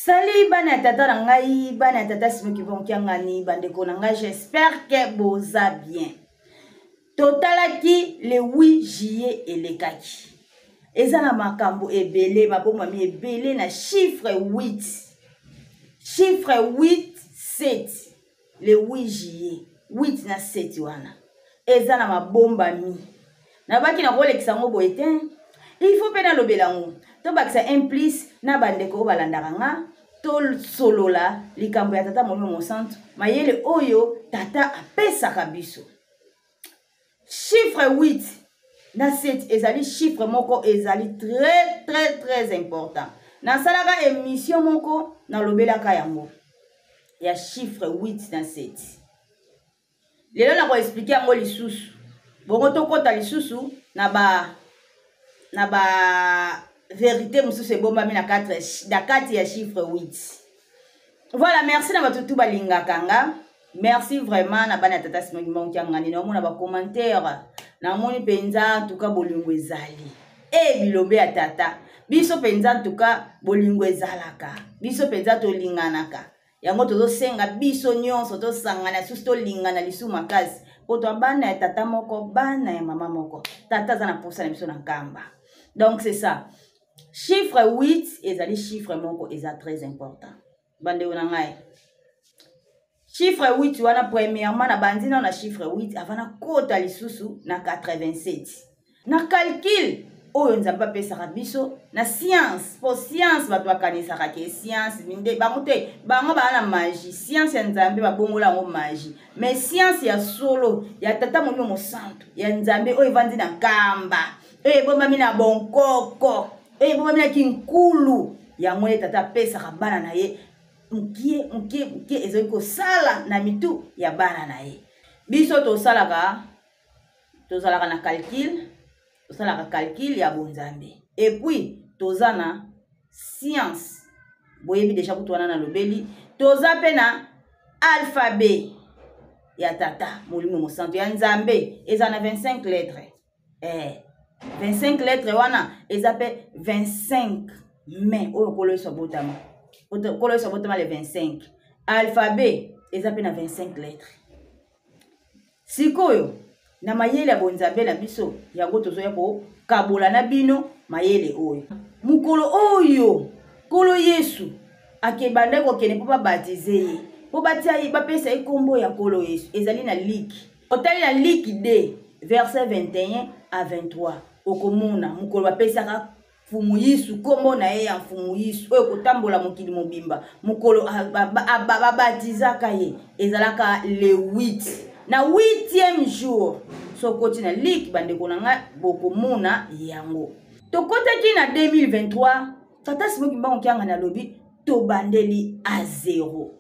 Salut bana tata na ngai bana tata simo ki bon kiangani bandeko na ngai, j'espère que boza bien. Totalaki le 8 juillet elekaki. Eza na makambo ebele maboma mi ebele na chiffre 8. Chiffre 8 7 le 8 juillet 8 na 7 wana. Eza na mabomba mi. Na baki na kolekisa ngo boete. Il faut pena lobelango. To bakisa implice na bandeko balandaka nga to solola likambo ya tata momi mosantu mayele oyo tata apesaka biso. Chiffre 8 na 7 ezali chiffre moko ezali très important. Na salaka émission moko na lobelaka yango ya chiffre 8 na 7. Lelo na ko expliquer yango lisusu. Bongo to kota lisusu na ba vérité mususu ebomba mi na 4 ya chiffre 8. Voilà, merci na batutu balingaka nga. Merci vraiment na bana tata simo ki ngani na mona ba commentaire na moni penza en tout cas bolingo ezali. Bilombe ya tata. Biso penza en tout cas bolingo ezalaka. Biso penza to linganaka. Yango tozo senga biso nyonso to sangana susu to lingana lisu makasi. Poto bana ya tata moko, bana ya mama moko. Tata zana posa na biso na kamba. Donc c'est ça. Chiffre 8 ezali chiffre moko eza très important. Bande onangai. Chiffre 8 wana premièrement na bandina na chiffre 8 avana kota lisusu na 87. Na calcul oyo nzamba pesa biso na science. Po science bato bakanisa ke science minde bamote bango bana magie. Science ya nzambe babongola ngo magie. Mais science ya solo ya tata momi mosantu ya nzambe oyo vandi na kamba. Bomba mina bonkoko. Bomba mina kinkulu. Ya mwe tata pesa bana na ye. Mkie ezali ko sala na mitu ya bana na ye. Biso to salaka na calcul. To salaka calcul ya bonzambe. Et puis tozana science. Boyebi deja kutuana na lobeli. Toza pe na alphabet ya tata molimo mosantu ya nzambe. Eza na 25 lettres. 25 lettres wana ezape 25 mais oyo kolo so botama. Kolo so botama le 25. Alphabet ezape na 25 lettres. Sikoyo na mayele ya bonzabe na biso yango tozoya ko kabola na bino mayele oyo. Mukolo oyo kolo Yesu akebanda ko kene po baptize ye. Po batia ye bapesa ye kombo ya kolo Yesu. Ezali na Luc. Otali na Luc 2 verset 21 à 23. Okomona mukolo bapesaka fumu Yesu kombo na ye ya fumu Yesu oyo kotambola mokili mobimba mukolo babatizaka ye ezalaka le 8 na 8e jour so koti na Luc bandeko nanga bokomona yango tokotaki na 2023 tata simo kimbango kianga na lobi to bandeli a 0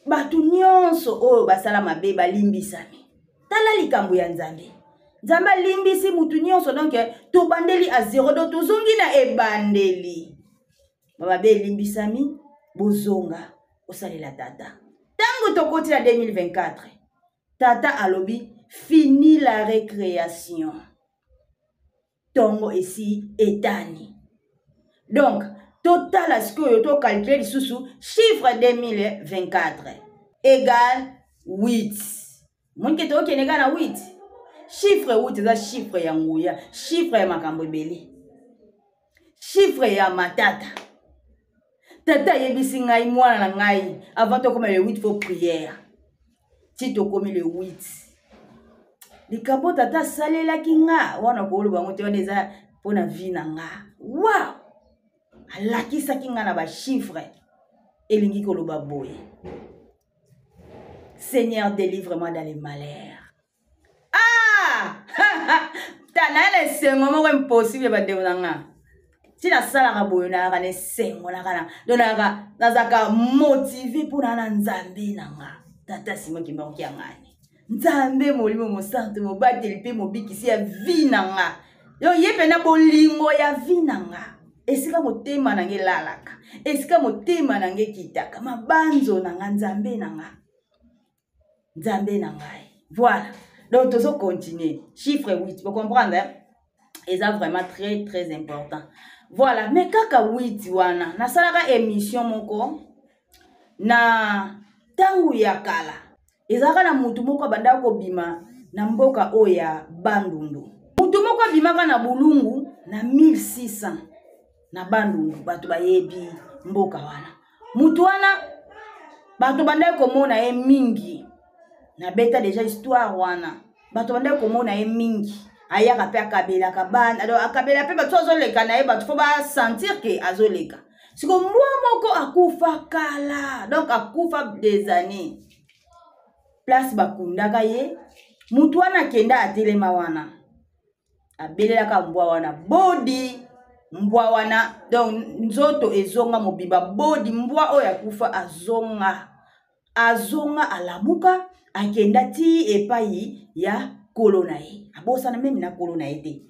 batu nyonso oyo basala mabe balimbisami tala likambo ya nzambe. Nzamba limbisi mutu nyonso donc to bandeli a 0 do tozongi na ebandeli. Baba be limbisami bozonga osalela tata. Tango tokoti na 2024. Tata alobi fini la récréation. Tongo esi etani. Donc total à ce que to calculer sous chiffre 2024 égale 8. Mon keto kenega na 8. Chiffre 8 eza chiffre ya nguya, chiffre ya makambo ebele. Chiffre ya matata. Tata yebisi ngai mwana na ngai avant to comme le 8 faut prière. Si to comme le 8. Likambo tata salela kinga wana ko lo bango te wana eza pona vie na nga. Wow! Alakisa kinga na ba chiffre elingi ko lo baboye. Seigneur, délivre-moi dans les malheurs. Tana le sengo mo impossible ba deunanga. Tina sala ka boyona ka ne sengo na kana. Donaka nazaka motivé pour na nzambe nanga. Tata simo kimba kiangani. Nzambe molimo mosantu mo bateli pe mobikisi ya vie nanga. Yo yepe na bolingo ya vie nanga. Esika motema nange lalaka. Esika motema nange kitaka. Mabanzo nanga nzambe nanga. Nzambe nanga. Voilà. Donc, tout continuer. Chiffre 8. Vous comprenez? Et ça vraiment très important. Voilà, mais kaka 8 wana na salaka émission moko na tangu ya kala ezaka na mutu moko banda ko bima na mboka oya Bandundu. Mutu moko bimaka na bulungu na 1600 na Bandundu batu bayebi mboka wana. Mutu wana batu banda ko mona e mingi na beta déjà histoire wana. Batu banda ko mona e mingi. Ayaka pe akabela kabana. Alors akabela pe batu azoleka na ye batu fo ba sentir que azoleka. Siko mbwa moko akufa kala. Donc akufa des années. Place bakundaka ye. Mutu wana kenda atelema wana. Abelelaka mbwa wana. Body mbwa wana. Donc nzoto ezonga mobiba. Body mbwa oya kufa azonga. Azonga alamuka. Akenda ti epai ya kolona ye. Abosana meme na kolona ye te.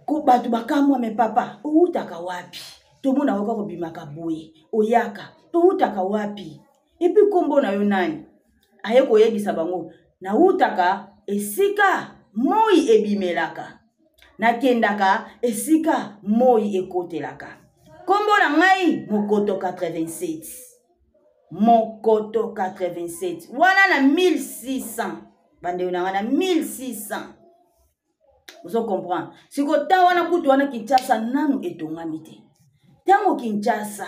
Ko batu bakamwa me papa. Outaka wapi? Tomona waka ko bimaka boye. Oyaka. Outaka wapi? Epi kombo na yo nani? Aye ko yebisa bango. Na outaka esika moi ebimelaka. Na kendaka esika moi ekotelaka. Kombo na ngai Mokoto 87. Mokoto 87. Wana na 1600. Bande una na 1600. Vous comprenez? Si ko ta wana kutu wana Kinshasa nanu etongami te. Tango Kinshasa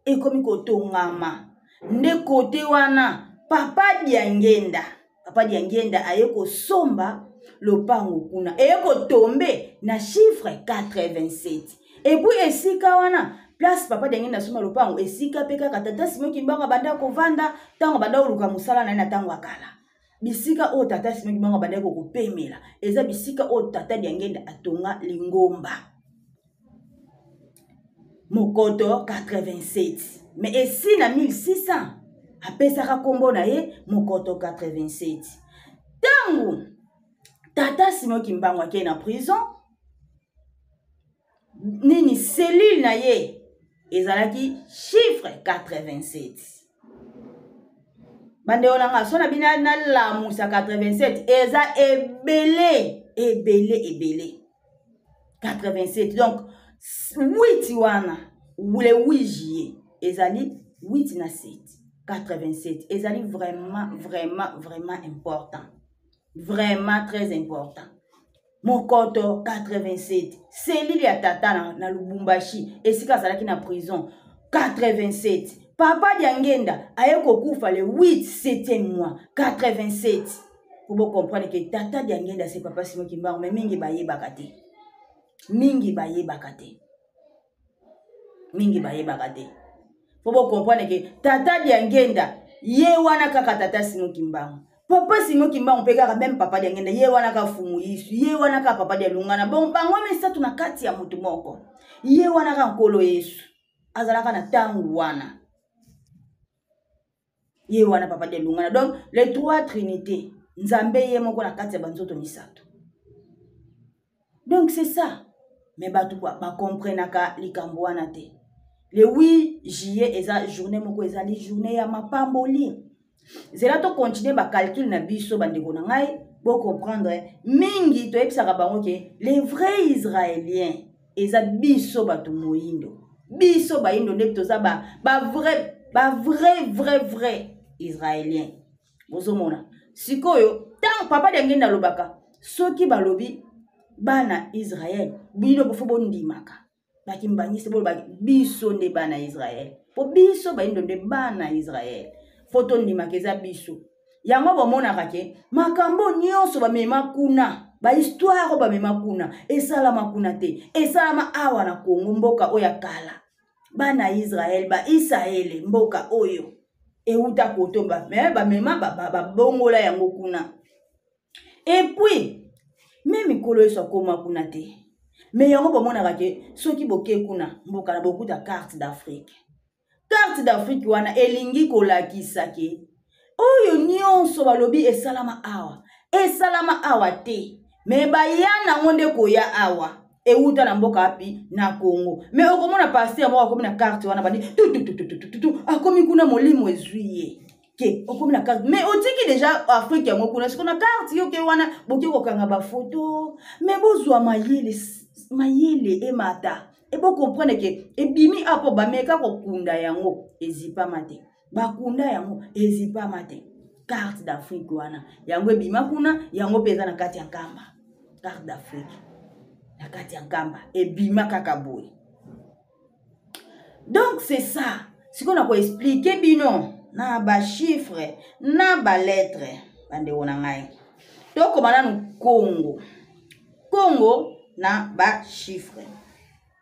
ekomi ko tongama. Nde kote wana Papa Diangenda. Papa Diangenda ayeko somba lopango kuna. Ayeko tombe na chiffre 87. Et puis esika wana place Papa Diangenda somba lopango esika peka katata Simon Kimbanga banda ko vanda tango banda uluka musala na tango akala. Bisika o tata Simon Kimbanga banda ko kopemela. Eza bisika o tata Diangenda atonga lingomba. Mokoto 87. Mais ici na 1600. Apesaka kombo na ye Mokoto 87. Tangu tata Simon Kimbangwa ke na prison. Nini cellule na ye ezalaki chiffre 87. Bande onanga sona bina na la musa 87 eza ebele 87. Donc 8 wana le 8 juillet ezali 8 na 7 87 ezali vraiment important, vraiment très important. Mokoto 87 cellule ya tata na Lubumbashi esika salaki na prison 87. Papa Diangenda ayeko kufa le 8 7e mois 87. Pour vous comprendre que tata Diangenda c'est Papa Simon Kimbangwa mais mingi bayebaka te. Mingi bayebaka te. Pour vous comprendre que tata Diangenda ye wana kaka tata Simon Kimbangwa. Papa Simon Kimbangwa peka même Papa Diangenda ye wana ka fumu yisu, ye wana ka Papa Dialungana. Bon bango mesa tuna kati ya mutu moko. Ye wana ka nkolo Yesu. Azalaka na tangu wana. Ye wana Papa Dialungana. Donc les trois trinités Nzambe ye moko na kati ya banzoto misato. Donc c'est ça. Mais batu ba comprenaka likambo wana te. Le 8 juillet eza journée moko ezali journée ya mapamboli. Zela to continuer ba calcul na biso bandeko na ngai bo comprendre mingi to ebisaka bango ke les vrais israéliens eza biso batu moyindo. Biso ba indo nde toza ba vrai israélien. Bozomona. Sikoyo tant Papa Diangenda lobaka soki balobi bana Israël bino bofo bondimaka. Bakimbanyise bolo biso nde bana Israël. Po biso ba indo nde bana Israël. Foto ndimaka eza biso. Yango bomonaka ke makambo nyonso bamema kuna. Ba histoire bamema kuna. Esalama kuna te. Esalama awa na Kongo mboka oya kala. Bana Israël ba Israël mboka oyo. Euta kotomba bamema bongola yango kuna. Et puis même mikolo eso koma kuna te. Mais yango bomonaka ke soki boke kuna mboka na bokuta carte d'Afrique. Carte d'Afrique wana elingi kolakisa ke oyo nyonso balobi esalama awa te. Mais bayana ngonde koya awa euta na mboka api na Congo. Mais okomona pasteur moko akomi na carte wana badi akomi kuna molimo ezuiye. Que okomi na carte mais otiki déjà Afrique yango kuna siko na carte yo ke wana boki kokanga ba photo mais bozwa mayele emata Et vous comprenez que et bimi apo ba meka ko kunda yango ezipa mate. Ba kunda yango ezipa mate. Carte d'Afrique wana. Yango ebima kuna yango peza na kati ya nkamba. Carte d'Afrique. Na kati ya nkamba ebima kaka boy. Donc c'est ça. Ce qu'on a ko expliquer bino na ba chiffre na ba lettre bande wona ngai. To komana no Congo. Congo na ba chiffre.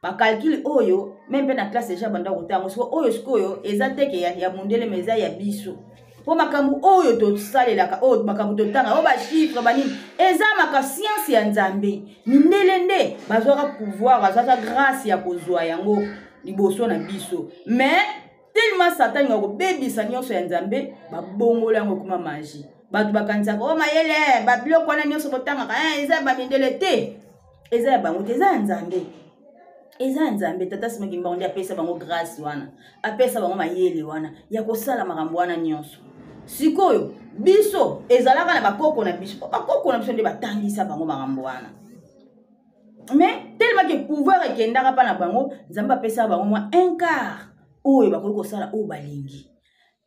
Ba calcul oyo même na classe déjà banda ko tango so oyo sikoyo ezateke ya mundele meza ya biso. Po makambu oyo to salelaka oyo makambu to tanga o ba chiffre banini eza maka science ya Nzambe. Mindelende bazwaka pouvoir bazwaka grâce ya kozwa yango liboso na biso. Mais tellement Satan ngako bebisa nyonso ya Nzambe ba bongola yango kuma magie. Batu bakanzaka o mayele ba biloko wana nyonso botanga eza ba mindele te. Eza ba ngote eza Nzambe. Eza Nzambe tata simaki mbonde apesa bango grâce wana. Apesa bango mayele wana ya kosala makambo wana nyonso. Sikoyo biso ezalaka na bakoko na biso. Bakoko na biso nde batangisa bango makambo wana. Mais tellement que pouvoir ekendaka pa na bango Nzambe apesa bango mwa un quart oyo bakoki kosala oyo balingi.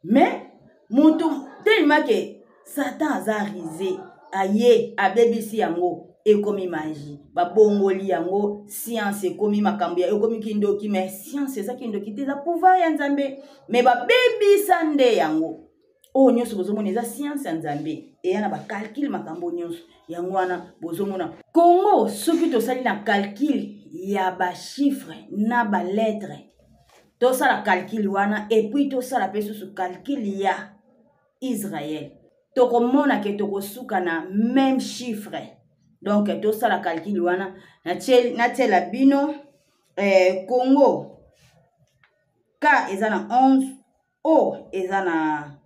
Mais mutu tellement que Satan aza risé aye abebisi yango ekomi magie ba bongoli yango science ekomi makambo ya ekomi kindoki mais science eza kindoki te za pouvoir ya Nzambe mais ba bebisa nde yango o nyonso bozomona eza science ya Nzambe e yana ba calcul makambo nyonso yango wana bozomona Congo soki tosali na calcul ya ba chiffre na ba lettre to sala calcul wana et puis to sala peso su calcul ya Israël to komona ke to kosuka na même chiffre. Donc tout ça la calcul wana na tela bino Congo K ezana 11 O ezana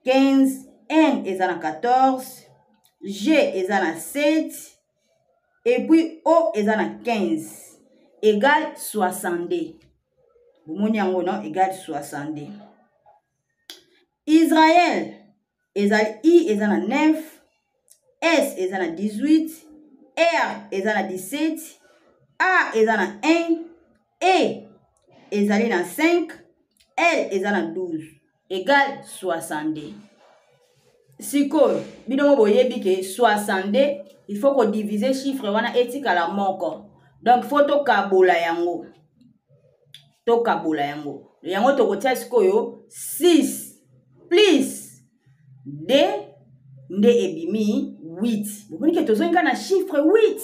15 N ezana 14 G ezana 7 et puis O ezana 15 égale 62. Vous moni yango non égale 62. Israël ezali I ezana 9 S ezana 18, R ezana 17, A ezana 1, E ezali na 5, L ezana 12, égale 62. Sikoyo, bino boyebi ke 62, il faut qu'on divise chiffre wana etikala moko. Donc faut to kabola yango. To kabola yango. Yango to kotia sikoyo 6 plus 2 nde ebimi 8. Vous voyez que tozongi na chiffre 8.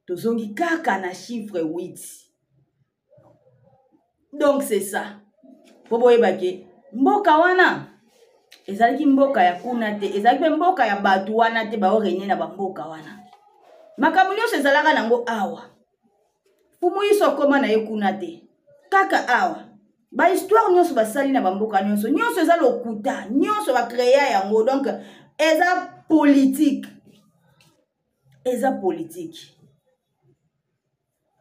Tozongi kaka na chiffre 8. Donc c'est ça. Po boyeba ke mboka wana ezalaki mboka ya kuna te, ezalaki mboka ya batu wana te ba orene na mboka wana. Makambo nyonso ezalaka nango awa. Fumu iso koma na ye kuna te. Kaka awa. Ba histoire nyonso basali na mboka nyonso. Nyonso eza lokuta, nyonso ba créer yango. Donc eza politique. Eza politique.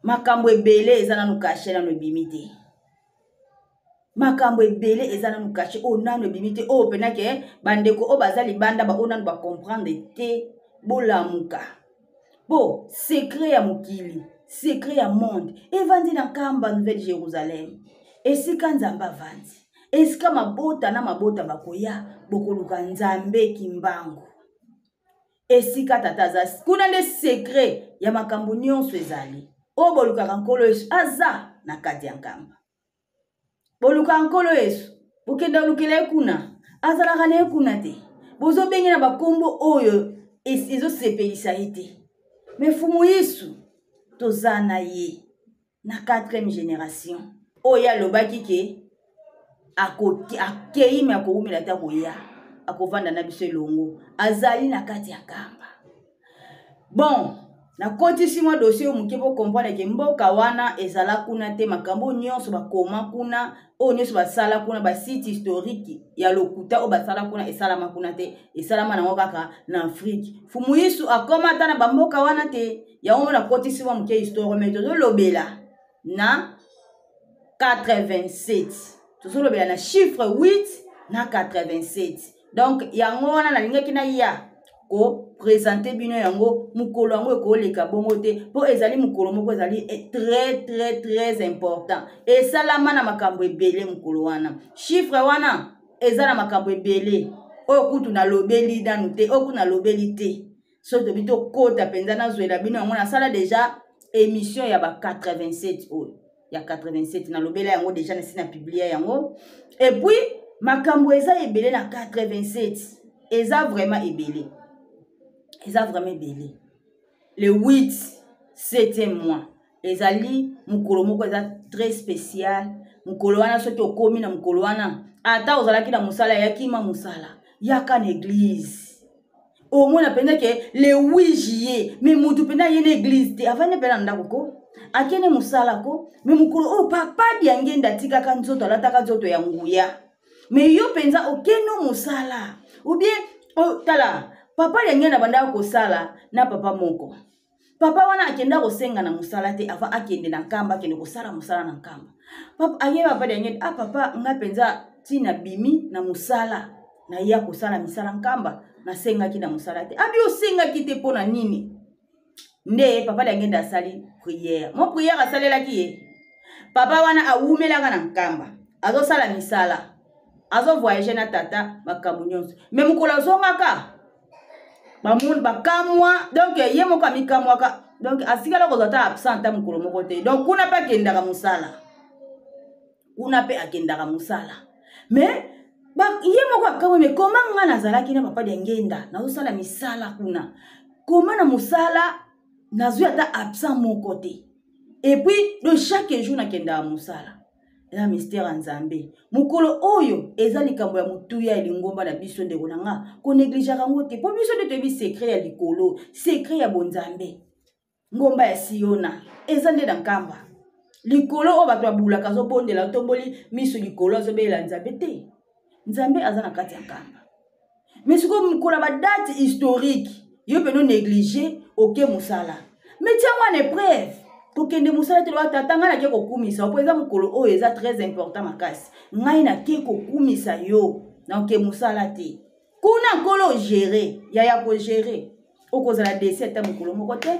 Makambo ebele eza na nukache na nobimite. Makambo ebele eza na nukache o na nobimite o penake bandeko o bazali banda ba ona ba comprendre te bolamuka. Bo secret ya mukili, secret ya monde. Evandi na kamba Nouvelle Jérusalem. Esika Nzamba vandi. Esika mabota na mabota bakoya bokoluka Nzambe kimbangu. Esika tataza kuna nde secret ya makambo nyonso ezali. O boluka nkolo Yesu aza na kati ya nkamba. Boluka nkolo Yesu bokenda lukele kuna azala na kuna te. Bozo bengi na bakombo oyo ezo sepelisa ete. Mais fumu Yesu tozana ye na 4e génération. Oya lobaki ke akei me akoumela ta koya akovanda na biso longo azali na kati ya kamba. Bon, na kotisi mwa dossier muke po comprendre ke mboka wana ezala kuna te makambo nyonso bakoma kuna o nyonso basala kuna ba site historique ya lokuta o basala kuna esalama kuna te esalama nango kaka na Afrique. Fumu Yesu akoma ta na bamboka wana te ya ona kotisi mwa muke histoire mais tozo lobela na 87. Tozo lobela na chiffre 8 na 87. Donc yango wana na lingaki na ya ko présenter bino yango mukolo yango ekoleka bongo te po ezali mukolo moko ezali très important esalama na makambo ebele mukolo wana chiffre wana eza na makambo ebele oyo kutu nalobeli danu te oyo kutu nalobeli te so tobi tokota mpenza nazwela bino yango nasala deja émission ya ba 87 oyo ya 87 nalobela yango deja nasi na publier yango et puis makambo eza ebele na 87 eza vraiment ebele le 8 7e mois ezali mukolo moko eza très spécial mukolo wana soki okomi na mukolo wana ata ozalaki na musala yakima musala yaka na église au moins napenda ke le 8 juillet mais mutu penda yene église te avane penda ndako ko akene musala ko mais mukolo o papa diangenda tikaka nzoto alataka nzoto ya nguya mais yo penza okeno musala ou bien tala papa diangenda banda ko sala na papa moko papa wana akenda kosenga na musala te ava akende na nkamba akende kosala musala na nkamba papa aye papa diangenda papa nga penza tina bimi na musala na ya kosala misala nkamba na senga ki na musala te abi osenga ki te pona nini nde papa diangenda asali prière mo prière asalela ki ye papa wana awumelaka na nkamba azo sala misala azo voyager na tata makambo nyonso mais mukolo azongaka bamun bakamwa donc ye moko amikamwaka donc asikala kozata absent mukolo moko te donc kuna pa kendaka musala kuna pe akendaka musala mais ye moko akamwe mais comment nga nazalaki na papa diangenda nazosala misala kuna comment na musala nazwi ata absent moko te et puis de chaque jour nakendaka musala eza mystère nzambe mukolo oyo eza likambo ya mutuya elingomba na biso ndeko nanga ko négligeaka yango te po biso nde toyebi secret ya likolo secret ya bonzambe ngomba ya siona eza nde na nkamba likolo oyo bato babulaka azobondela tomboli miso likolo azobelela nzambe te nzambe aza na kati ya nkamba mais sikoyo mukolo ba date historique yo peno néglige oke musala mais tiango en épreuve kokende musala te lwa tatanga na ke kokumisa po eza mukolo oyo eza très important makasi ngai na ke kokumisa yo na oke musala te kuna nkolo gérer ya ko gérer okozala décès ta mukolo moko te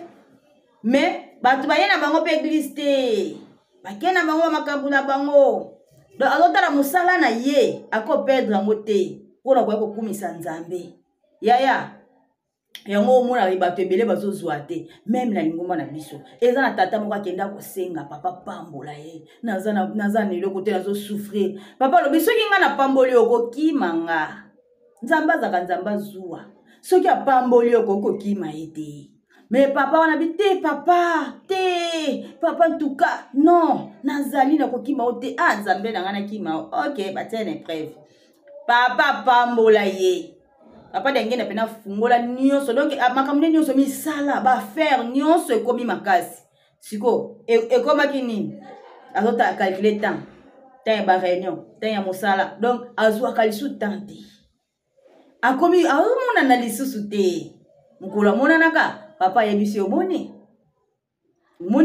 mais bato baye na bango pe église te bake na bango makambo na bango donc azotala musala na ye ako perdre yango te mpona koya kokumisa nzambe yaya yango omona bato ebele bazozwa te même na lingomba na biso eza na tata moko akenda kosenga papa pambola ye naza na eloko te nazosouffrir papa alobi soki nga na pamboli okokima nga nzambe azaka nzambe azuwa soki apamboli okokokima ye te mais papa wana bi te papa en tout cas non nazali na kokima o te nzambe na nga na kima ok batia na épreuve papa pambola ye papa diangenda pena fungola nyonso donc makambo nyonso misala ba faire nyonso ekomi makasi siko ekomaki nini azota calculer temps ya ba réunion temps ya musala donc azwa kalisu temps te akomi azomona na lisusu te mukolo amonanaka papa yebisi omoni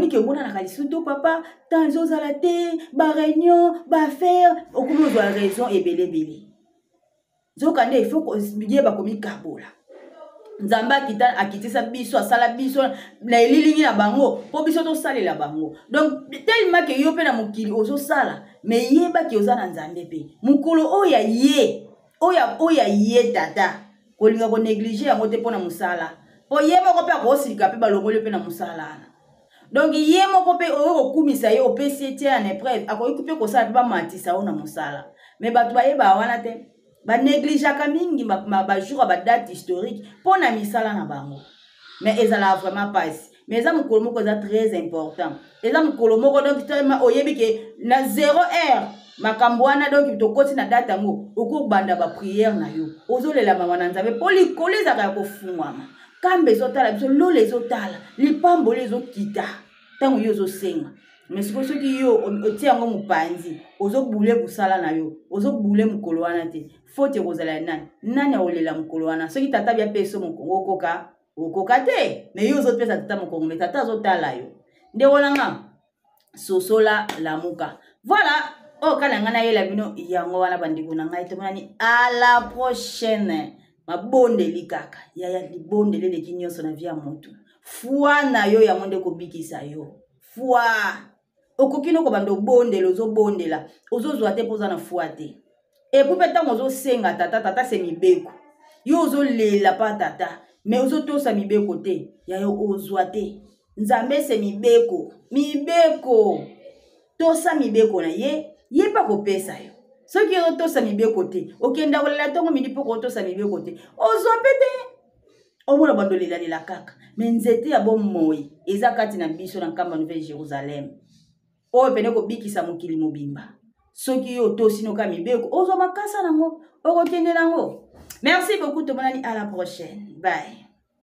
ke omona na lisusu to papa temps ezozala te ba réunion ba faire okomi ozwa raison ebelebele zoka nde il faut ko biye bakomi kabola nzambe akitisa biso asala biso na elilingi na bango po biso tosalela bango donc tellement que yo pe na mokili ozosala mais yeba ki oza na nzambe pe mukolo oya ye oya ye tata kolinga ko négliger yango te pona musala po ye moko pe akosilika pe balongoli pe na musala donc ye moko pe oyo kokumisa ye opesi tie en épreuve akoki pe kosala pe bamatisa o na musala mais bato bayeba wana te ba négligeaka mingi ba jour ba date historique pona misala na bango mais ezala vraiment pas mais eza mukolo moko eza très important eza mukolo moko donc tellement oyebi ke na 0 heure makambo wana donc tokoti na date yango okobanda ba prière na yo ozolela mama na nzambe po likolo ezaka ya kofungwama kambe ezotala biso lolo ezotala lipamboli ezokita ntango yo ozosenga mais soki yo otie yango mopanzi ozobule kusala na yo ozobule mukolo wana te faute kozala nani aolela mukolo wana soki tata bia peso mokongo okoka te mais yo ozopesa tata mokongo mais tata azotala yo nde wolanga sosola lamuka voilà kana ngana yela bino yango wana bandeko na ngai tomonani à la prochaine mabondeli kaka yaya libondeli leki nyonso na via motu fwa na yo ya monde kobikisa yo fwa okoki no kobanda obondela ozobondela ozozwa te mpoza na fwa te epuis mpe ntango ozosenga tata se mibeko yo ozolela pa tata me ozotosa mibeko te ya yo ozwa te nzambe se mibeko tosa mibeko na ye pa kopesa yo soki otosa mibeko te okenda kolela ntongo midi mpo kotosa mibeko te ozwa mpe te omona bando lelela kaka me nzete ya bomoi eza kati na biso na nkamba Nouvelle Jérusalem oyo pene kobikisa mokili mobimba soki yo otosi noka mibeko ozwa makasa nango okokende nango. Merci beaucoup, Tomonani, à la prochaine. Bye.